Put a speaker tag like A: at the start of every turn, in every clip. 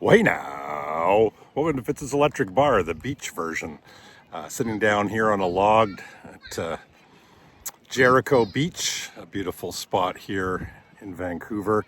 A: Way now, welcome to Fitz's Electric Bar, the beach version. Sitting down here on a log at Jericho Beach, a beautiful spot here in Vancouver.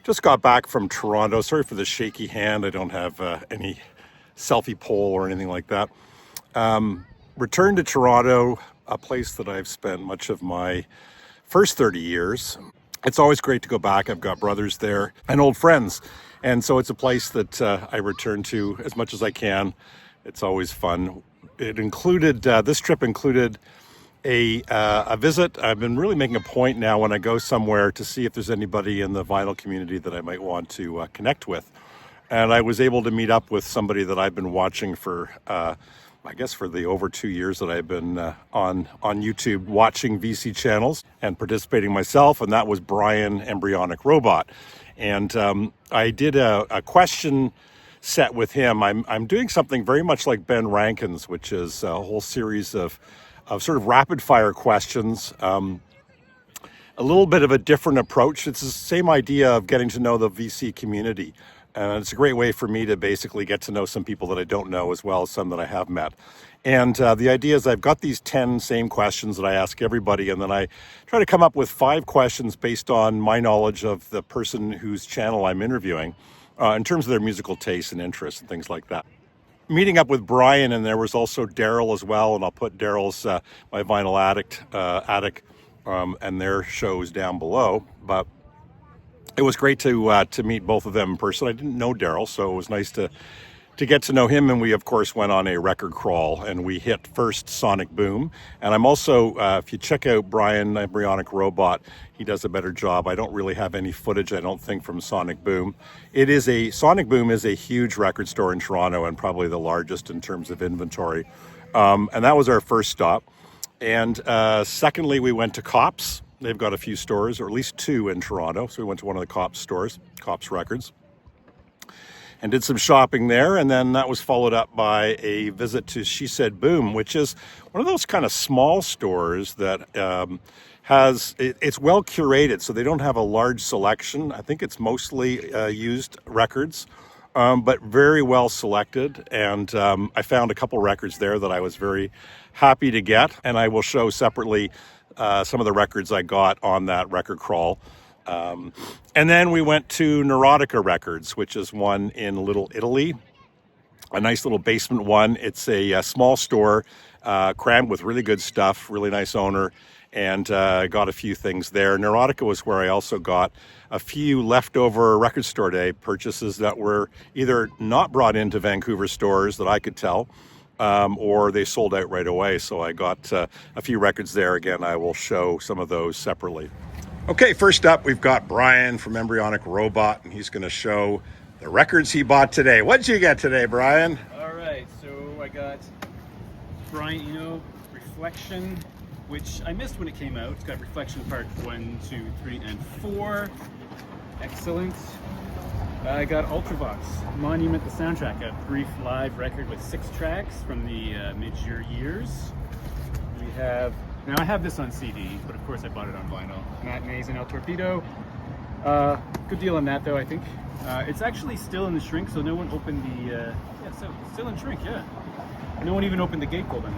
A: Just got back from Toronto. Sorry for the shaky hand. I don't have any selfie pole or anything like that. Returned to Toronto, a place that I've spent much of my first 30 years. It's always great to go back. I've got brothers there and old friends. And so it's a place that I return to as much as I can. It's always fun. It included, this trip included a visit. I've been really making a point now when I go somewhere to see if there's anybody in the vinyl community that I might want to connect with. And I was able to meet up with somebody that I've been watching for, I guess for the over 2 years that I've been on YouTube watching VC channels and participating myself, and that was Brian, Embryonic Robot. And I did a question set with him. I'm doing something very much like Ben Rankin's, which is a whole series of sort of rapid fire questions. A little bit of a different approach. It's the same idea of getting to know the VC community. And it's a great way for me to basically get to know some people that I don't know as well as some that I have met. And the idea is I've got these 10 same questions that I ask everybody, and then I try to come up with 5 questions based on my knowledge of the person whose channel I'm interviewing in terms of their musical tastes and interests and things like that. Meeting up with Brian, and there was also Daryl as well, and I'll put Daryl's My Vinyl Attic and their shows down below. But it was great to meet both of them in person. I didn't know Daryl, so it was nice to get to know him. And we, of course, went on a record crawl, and we hit first Sonic Boom. And I'm also, if you check out Brian, Embryonic Robot, he does a better job. I don't really have any footage, I don't think, from Sonic Boom. Sonic Boom is a huge record store in Toronto and probably the largest in terms of inventory. And that was our first stop. And secondly, we went to Cops. They've got a few stores, or at least 2 in Toronto. So we went to one of the Cops stores, Cops Records, and did some shopping there. And then that was followed up by a visit to She Said Boom, which is one of those kind of small stores that it's well curated. So they don't have a large selection. I think it's mostly used records, but very well selected. And I found a couple records there that I was very happy to get. And I will show separately some of the records I got on that record crawl. And then we went to Neurotica Records, which is one in Little Italy, a nice little basement one. It's a small store, crammed with really good stuff, really nice owner, and got a few things there. Neurotica was where I also got a few leftover Record Store Day purchases that were either not brought into Vancouver stores that I could tell, or they sold out right away. So I got a few records there. Again, I will show some of those separately. Okay, first up, we've got Brian from Embryonic Robot, and he's going to show the records he bought today. What did you get today, Brian?
B: All right, so I got Brian Eno Reflection, which I missed when it came out. It's got Reflection Part 1, 2, 3, and 4. Excellent. I got Ultravox, Monument the Soundtrack, a brief live record with 6 tracks from the mid-year years. We have, now I have this on CD, but of course I bought it on vinyl. Matinees and El Torpedo. Good deal on that though, I think. It's actually still in the shrink, so no one opened the, yeah, so it's still in shrink, yeah. No one even opened the gatefold on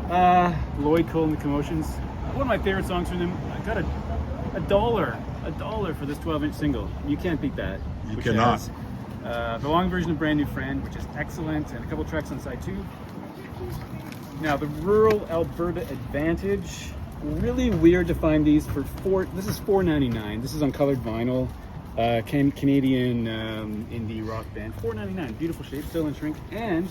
B: that. Lloyd Cole and the Commotions. One of my favorite songs from them. I got a dollar for this 12-inch single. You can't beat that.
A: You cannot.
B: Has, the long version of Brand New Friend, which is excellent, and a couple tracks on side 2. Now the Rural Alberta Advantage. Really weird to find these for this is $4.99. This is on colored vinyl. Canadian indie rock band. $4.99. Beautiful shape, still in shrink. And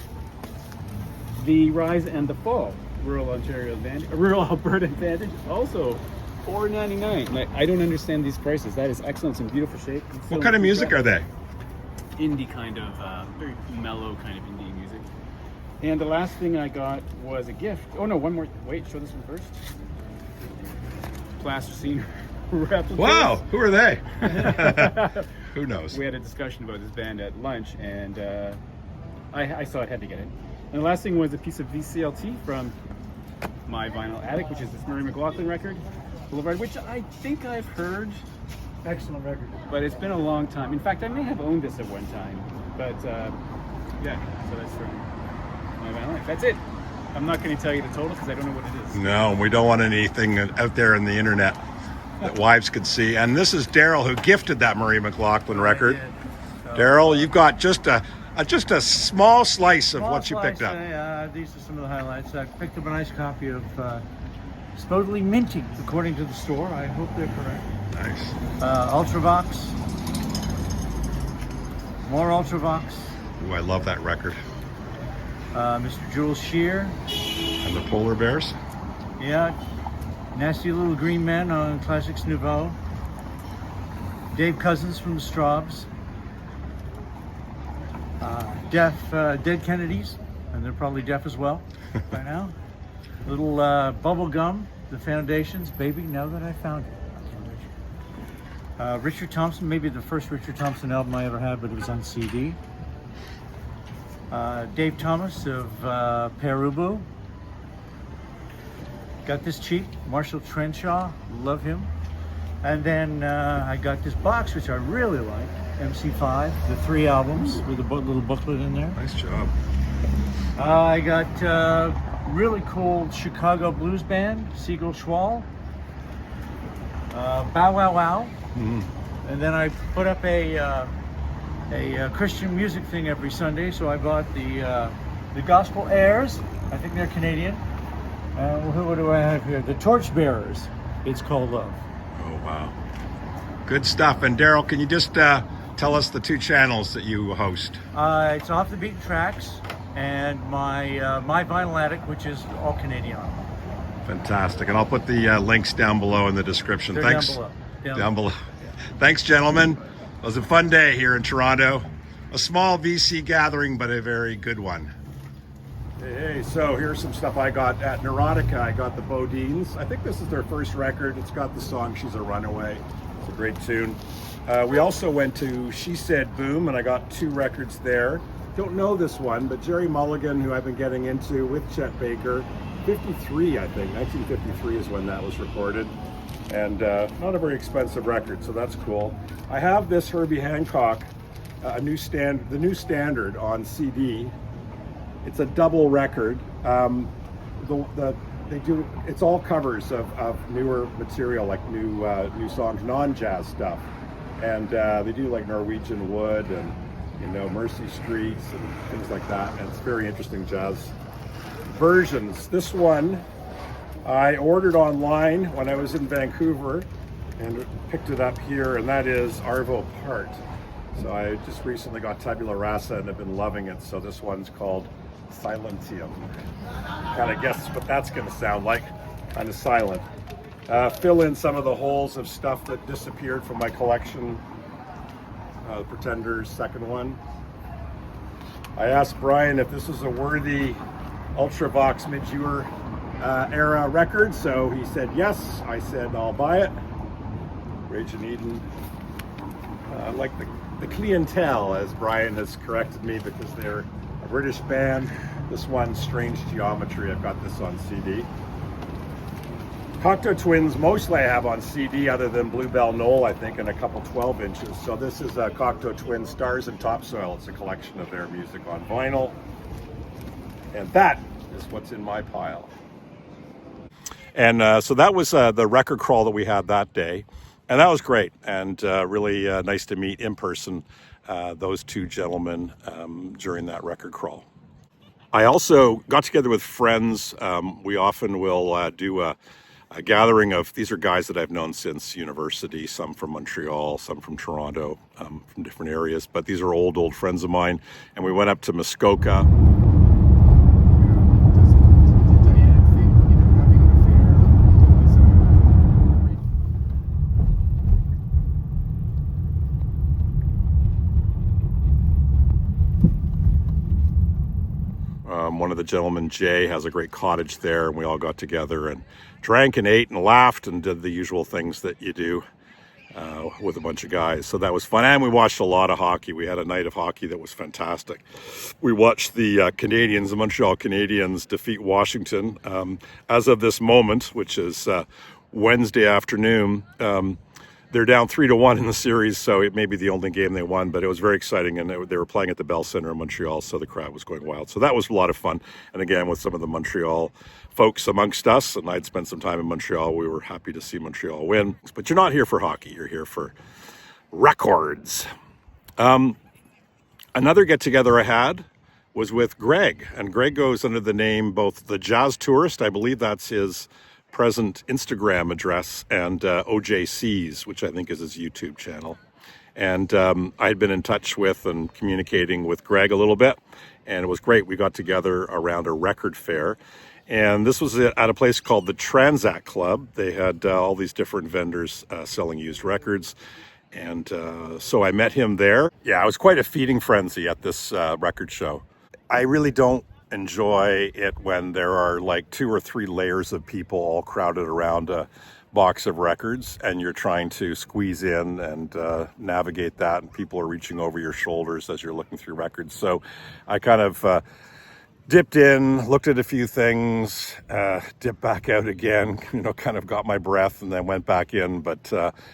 B: the Rise and the Fall Rural Alberta Advantage, also $4.99. I don't understand these prices. That is excellent, some beautiful shape.
A: What kind of music are they?
B: Indie kind of, very mellow kind of indie music. And the last thing I got was a gift. Oh no, one more. Wait, show this one first. Plasticine replicas.
A: Wow, who are they? Who knows?
B: We had a discussion about this band at lunch, and I saw it, had to get it. And the last thing was a piece of VCLT from My Vinyl Attic, which is this Murray McLaughlin record, Boulevard, which I think I've heard.
C: Excellent record.
B: But it's been a long time. In fact, I may have owned this at one time. But yeah, so that's from my van life. That's it. I'm not going to tell you the total because I don't know what it is.
A: No, we don't want anything out there in the internet that wives could see. And this is Daryl, who gifted that Murray McLaughlin record. Daryl, you've got just a small slice of what you picked up.
C: These are some of the highlights. I picked up a nice copy of supposedly minty, according to the store. I hope they're correct.
A: Nice.
C: Ultravox. More Ultravox.
A: Ooh, I love that record.
C: Mr. Jules Shear.
A: And the Polar Bears.
C: Yeah. Nasty Little Green Men on Classics Nouveau. Dave Cousins from the Straubs. Dead Kennedys, and they're probably deaf as well by now. Little Bubble Gum, The Foundations, Baby, Now That I Found It. Richard Thompson, maybe the first Richard Thompson album I ever had, but it was on CD. Dave Thomas of Perubu. Got this cheap, Marshall Trenshaw, love him. And then I got this box, which I really like, MC5, the 3 albums with a little booklet in there.
A: Nice job.
C: I got really cool Chicago blues band, Siegel Schwall, Bow Wow Wow.
A: Mm-hmm.
C: And then I put up a Christian music thing every Sunday, so I bought the Gospel Airs. I think they're Canadian. What do I have here? The Torchbearers. It's called Love.
A: Oh, wow. Good stuff. And Daryl, can you just tell us the 2 channels that you host?
C: It's Off the Beaten Tracks and my Vinyl Attic, which is all Canadian.
A: Fantastic. And I'll put the links down below in the description.
C: They're
A: Thanks. Down below. Yeah. Thanks, gentlemen. It was a fun day here in Toronto. A small VC gathering, but a very good one. Hey, so here's some stuff I got at Neurotica. I got the Bodines. I think this is their first record. It's got the song She's a Runaway. It's a great tune. We also went to She Said Boom, and I got 2 records there. Don't know this one, but Jerry Mulligan, who I've been getting into with Chet Baker. 53, I think. 1953 is when that was recorded. And not a very expensive record, so that's cool. I have this Herbie Hancock, the new standard on CD. It's a double record. It's all covers of newer material, like new songs, non-jazz stuff, and they do like Norwegian Wood and Mercy Streets and things like that. And it's very interesting jazz versions. This one I ordered online when I was in Vancouver and picked it up here, and that is Arvo Part. So I just recently got Tabula Rasa and I've been loving it. So this one's called Silentium. Kind of guess what that's going to sound like. Kind of silent. Fill in some of the holes of stuff that disappeared from my collection. Pretenders, second one. I asked Brian if this was a worthy Ultravox Mid-Ewer era record, so he said yes. I said I'll buy it. Rage in Eden. I like the clientele, as Brian has corrected me, because they're a British band. This one, Strange Geometry, I've got this on CD. Cocteau Twins, mostly I have on CD, other than Bluebell Knoll, I think, and a couple 12 inches. So this is Cocteau Twins, Stars and Topsoil. It's a collection of their music on vinyl. And that is what's in my pile. And so that was the record crawl that we had that day. And that was great, and really nice to meet in person those 2 gentlemen during that record crawl. I also got together with friends. We often will do a gathering of, these are guys that I've known since university, some from Montreal, some from Toronto, from different areas, but these are old friends of mine. And we went up to Muskoka. One of the gentlemen, Jay, has a great cottage there, and we all got together and drank and ate and laughed and did the usual things that you do with a bunch of guys. So that was fun, and we watched a lot of hockey. We had a night of hockey that was fantastic. We watched the Canadiens, the Montreal Canadiens, defeat Washington. As of this moment, which is Wednesday afternoon, they're down 3-1 in the series, so it may be the only game they won, but it was very exciting, and they were playing at the Bell Center in Montreal, so the crowd was going wild. So that was a lot of fun. And again, with some of the Montreal folks amongst us, and I'd spent some time in Montreal, we were happy to see Montreal win. But you're not here for hockey, you're here for records. Another get-together I had was with Greg, and Greg goes under the name both the Jazz Tourist, I believe that's his present Instagram address, and OJC's, which I think is his YouTube channel. And I had been in touch with and communicating with Greg a little bit, and it was great. We got together around a record fair, and this was at a place called the Transact Club. They had all these different vendors selling used records, and so I met him there. Yeah, it was quite a feeding frenzy at this record show. I really don't enjoy it when there are like 2 or 3 layers of people all crowded around a box of records, and you're trying to squeeze in and navigate that, and people are reaching over your shoulders as you're looking through records. So I kind of dipped in, looked at a few things, dipped back out again, kind of got my breath and then went back in, but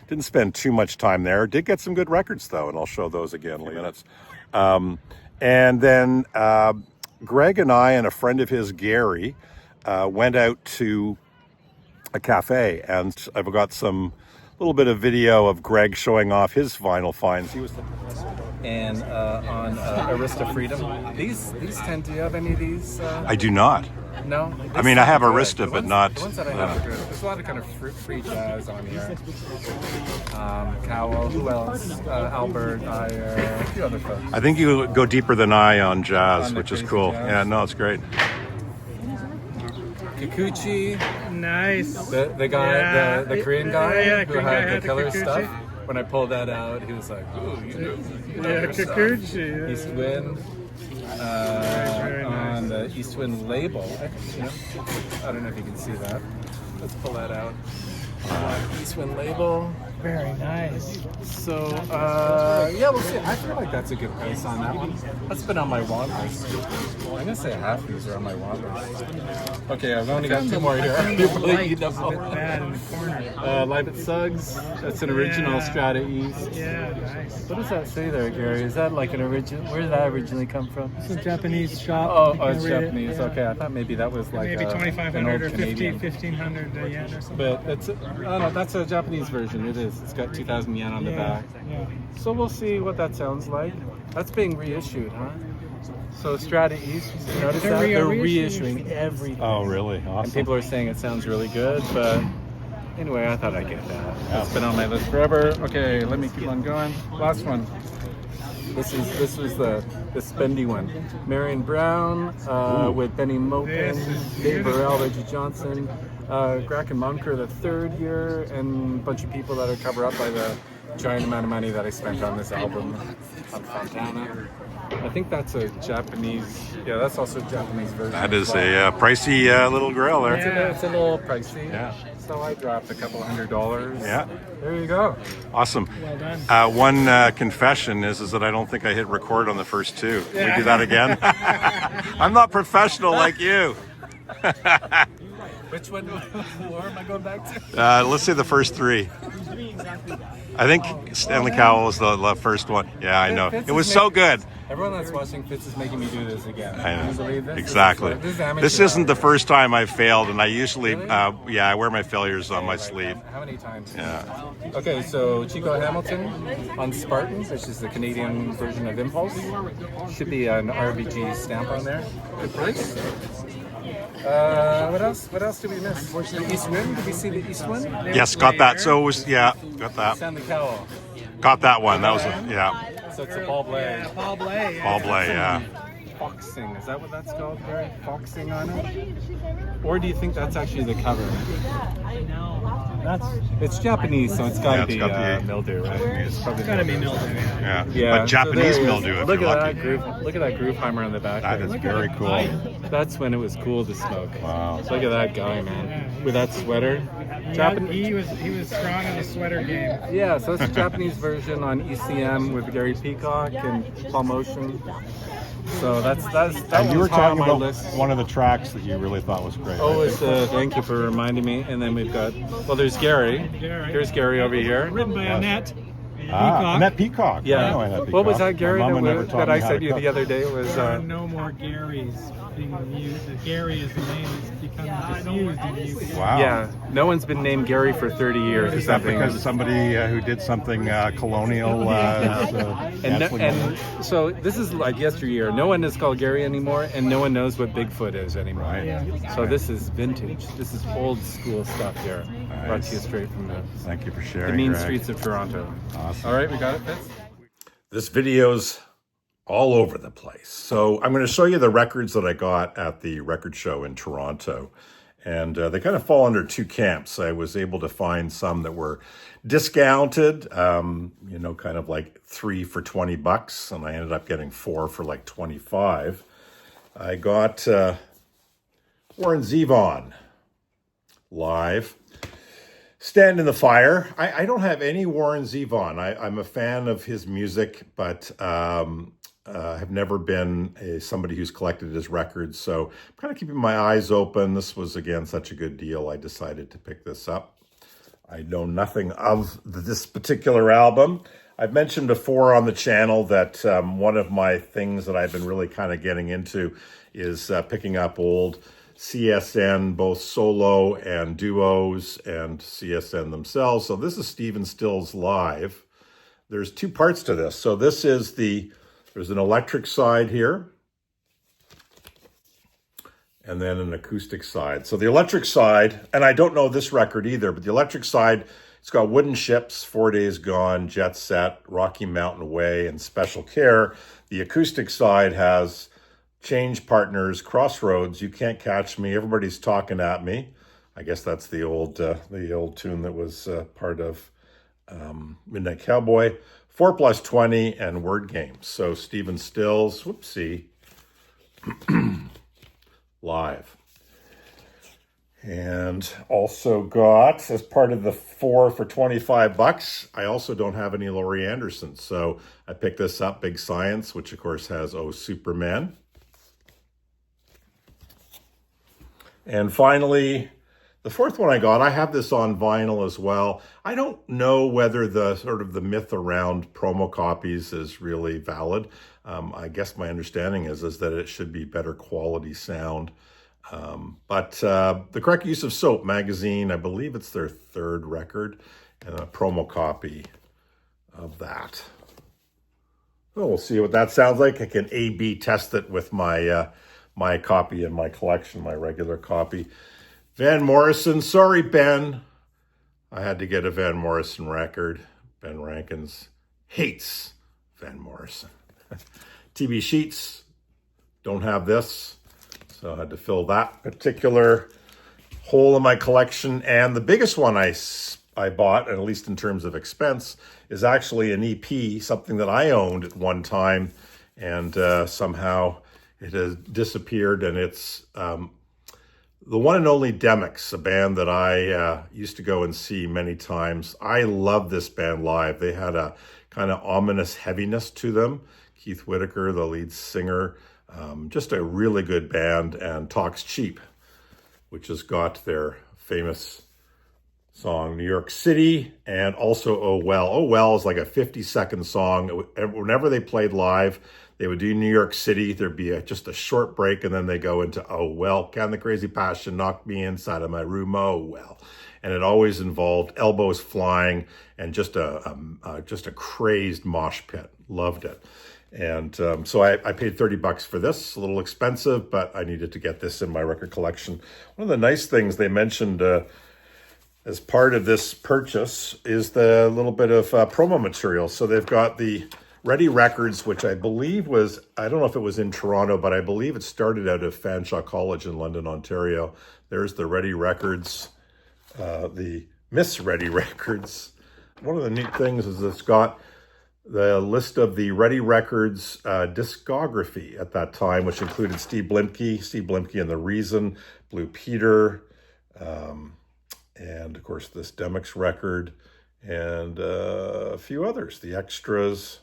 A: didn't spend too much time there. Did get some good records though, and I'll show those again in a minute. And then Greg and I and a friend of his, Gary, went out to a cafe, and I've got some little bit of video of Greg showing off his vinyl finds. He was
D: and on Arista Freedom. These tend to have any of these?
A: I do not.
D: No?
A: I mean, I have Arista, but not...
D: The ones that I have are good. There's a lot of kind of free jazz on here. Cowell, who else? Albert, Dyer, a few other folks.
A: I think you go deeper than I on jazz, which is cool.
D: Jazz.
A: Yeah, no, it's great.
D: Kikuchi.
E: Nice.
D: The guy,
E: Yeah.
D: the Korean guy
E: Yeah,
D: who
E: Korean guy
D: had
E: had
D: the
E: the
D: killer
E: Kikuchi.
D: stuff. When I pulled that out, he was like, ooh, you know.
E: Yeah, Kikuchi.
D: East Wind.
E: Very nice.
D: On the East Wind label. I don't know if you can see that. Let's pull that out. East Wind label.
E: Very nice.
D: So, yeah, we'll see. I feel like that's a good price on that one. That's been on my want list. I'm going to say half these are on my want list. Okay, I've only got 2 more here. You probably eat them
E: A bit bad in the corner.
D: all. Live at Suggs. That's an original
E: Yeah.
D: Strata East.
E: Yeah, nice.
D: What does that say there, Gary? Is that like an original? Where did that originally come from?
E: It's a Japanese shop.
D: Oh,
E: You
D: oh
E: can
D: it's
E: read it,
D: Japanese.
E: yeah.
D: Okay, I thought maybe that was like
E: Maybe
D: an
E: 2,500
D: old
E: or
D: Canadian.
E: 1,500 yen or something.
D: But it's oh no, that's a Japanese version. It is. It's got 2,000 yen on the back.
E: Yeah.
D: So we'll see what that sounds like. That's being reissued, huh? So Strata East, you notice
E: They're
D: that? They're
E: reissuing
D: reissuing everything.
A: Oh, really?
D: And
A: Awesome.
D: people are saying it sounds really good, but anyway, I thought I'd get that. It's been on my list forever. Okay, let me keep on going. Last one. This was the spendy one. Marion Brown with Benny Mopin,
E: This is
D: Dave
E: beautiful.
D: Burrell, Reggie Johnson, Gracken Munker the third year, and a bunch of people that are covered up by the giant amount of money that I spent on this album on Fontana. I think that's a Japanese, yeah, that's also a Japanese version.
A: That
D: as
A: is
D: well.
A: a pricey little grill there.
D: It's a little pricey.
A: Yeah.
D: So I dropped a couple $100.
A: Yeah.
D: There you go.
A: Awesome.
E: Well done.
A: One confession is that I don't think I hit record on the first 2. Can we do that again? I'm not professional like you.
D: Which one? Where am I going back to?
A: Let's say the first 3. I think Stanley Cowell was the first one. Yeah, I know.
D: Fitz
A: It was
D: is
A: so
D: making-
A: good.
D: Everyone that's watching Fitz is making me do this again.
A: I
D: Can you
A: know.
D: believe this?
A: Exactly.
D: This is amateur
A: This isn't the
D: hour.
A: first time I've failed, and I usually,
D: Really?
A: I wear my failures on my
D: Right.
A: sleeve.
D: How many times?
A: Yeah.
D: Okay, so Chico Hamilton on Spartans, which is the Canadian version of Impulse. Should be an RBG stamp on there. Good price. What else? What else did we miss? The East Wind. Did we see the East Wind?
A: Yes, got that. So it was, got that.
D: Stanley Cowell.
A: Got that one. That was, yeah.
D: So it's a ball blade.
E: Paul Blay.
A: Ball play, yeah.
D: Foxing. Is that what that's called, Barry? Foxing on it? Or do you think that's actually the cover?
E: That's
D: It's Japanese, so it's got to
A: Yeah, it's
D: be
A: got the-
D: mildew, right? It's probably
E: gotta be mildew.
A: Yeah.
D: Yeah,
A: But Japanese
D: so there it is.
A: mildew, if
D: Look
A: you're
D: at
A: lucky.
D: that groove. Look at that grooveheimer on the back.
A: That
D: there.
A: is very cool.
D: That's when it was cool to smoke.
A: Wow.
D: Look at that guy, man, with that sweater.
E: He was strong in the sweater game.
D: Yeah, so it's a Japanese version on ECM with Gary Peacock and Paul Motion. So that
A: And you were
D: was high on
A: talking
D: my
A: about
D: list.
A: one of the tracks that you really thought was great.
D: Oh, it's thank you for reminding me. And then we've got, well, there's Gary. Here's Gary over here.
E: Written by Annette.
A: Annette Peacock.
D: Yeah.
A: I know Annette
D: What was
A: Peacock.
D: that, Gary,
A: My mama never
D: that
A: taught
D: I
A: me how
D: said
A: to
D: to you
A: cook.
D: the other day? It was
E: There are no more Garys being used. Gary is the name has become disused in use.
A: Wow.
D: yeah, no one's been named Gary for 30 years or
A: Is that
D: something.
A: because somebody who did something colonial is canceling them?
D: And so this is like yesteryear. No one is called Gary anymore, and no one knows what Bigfoot is anymore.
A: Right.
D: So this is vintage. This is old school stuff here. Brought to you straight from
A: Thank you for
D: the
A: sharing.
D: mean
A: Greg.
D: streets of Toronto.
A: Awesome.
D: All right, we got it, Fitz?
A: This video's all over the place. So I'm going to show you the records that I got at the record show in Toronto. And they kind of fall under two camps. I was able to find some that were discounted, you know, kind of like 3 for $20. And I ended up getting 4 for like 25. I got Warren Zevon live. Stand in the Fire. I don't have any Warren Zevon. I'm a fan of his music, but have never been somebody who's collected his records. So I'm kind of keeping my eyes open. This was, again, such a good deal. I decided to pick this up. I know nothing of this particular album. I've mentioned before on the channel that one of my things that I've been really kind of getting into is picking up old CSN, both solo and duos, and CSN themselves. So this is Stephen Stills live. There's 2 parts to this. So this is there's an electric side here, and then an acoustic side. So the electric side, and I don't know this record either, but the electric side, it's got Wooden Ships, 4 Days Gone, Jet Set, Rocky Mountain Way, and Special Care. The acoustic side has Change Partners, Crossroads, You Can't Catch Me, Everybody's Talking at Me. I guess that's the old tune that was part of Midnight Cowboy. 4+20 and Word Games. So Stephen Stills, whoopsie, live. And also got, as part of the 4 for $25, I also don't have any Laurie Anderson. So I picked this up, Big Science, which of course has Oh Superman. And finally, the 4th one I got, I have this on vinyl as well. I don't know whether the sort of the myth around promo copies is really valid. I guess my understanding is that it should be better quality sound. But The Correct Use of Soap magazine, I believe it's their 3rd record, and a promo copy of that. Well, we'll see what that sounds like. I can A/B test it with my my copy in my collection, my regular copy. Van Morrison, sorry, Ben. I had to get a Van Morrison record. Ben Rankins hates Van Morrison. TB Sheets, don't have this. So I had to fill that particular hole in my collection. And the biggest one I bought, at least in terms of expense, is actually an EP, something that I owned at one time. And somehow it has disappeared, and it's the one and only Demix, a band that I used to go and see many times. I love this band live. They had a kind of ominous heaviness to them. Keith Whitaker, the lead singer, just a really good band, and Talks Cheap, which has got their famous song, New York City, and also Oh Well. Oh Well is like a 50-second song. Whenever they played live, they would do New York City. There'd be just a short break, and then they go into Oh Well. Can the crazy passion knock me inside of my room? Oh well. And it always involved elbows flying and just a crazed mosh pit. Loved it. And so I paid $30 for this. A little expensive, but I needed to get this in my record collection. One of the nice things they mentioned as part of this purchase is the little bit of promo material. So they've got the Ready Records, which I believe was, I don't know if it was in Toronto, but I believe it started out of Fanshawe College in London, Ontario. There's the Ready Records, the Miss Ready Records. One of the neat things is it's got the list of the Ready Records discography at that time, which included Steve Blimke and The Reason, Blue Peter, and of course this Demix record, and a few others, the extras,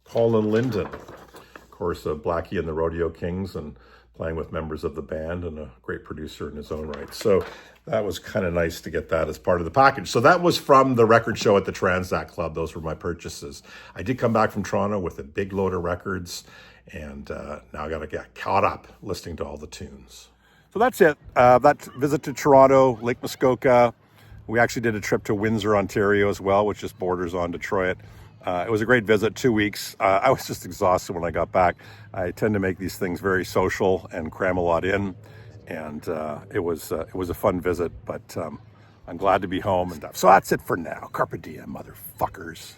A: Colin Linden, of course, Blackie and the Rodeo Kings, and playing with members of the band, and a great producer in his own right. So that was kind of nice to get that as part of the package. So that was from the record show at the Transact Club. Those were my purchases. I did come back from Toronto with a big load of records, and now I got to get caught up listening to all the tunes. So that's it. That visit to Toronto, Lake Muskoka. We actually did a trip to Windsor, Ontario as well, which just borders on Detroit. It was a great visit, 2 weeks. I was just exhausted when I got back. I tend to make these things very social and cram a lot in, and it was a fun visit, but I'm glad to be home. And so that's it for now. Carpe diem, motherfuckers.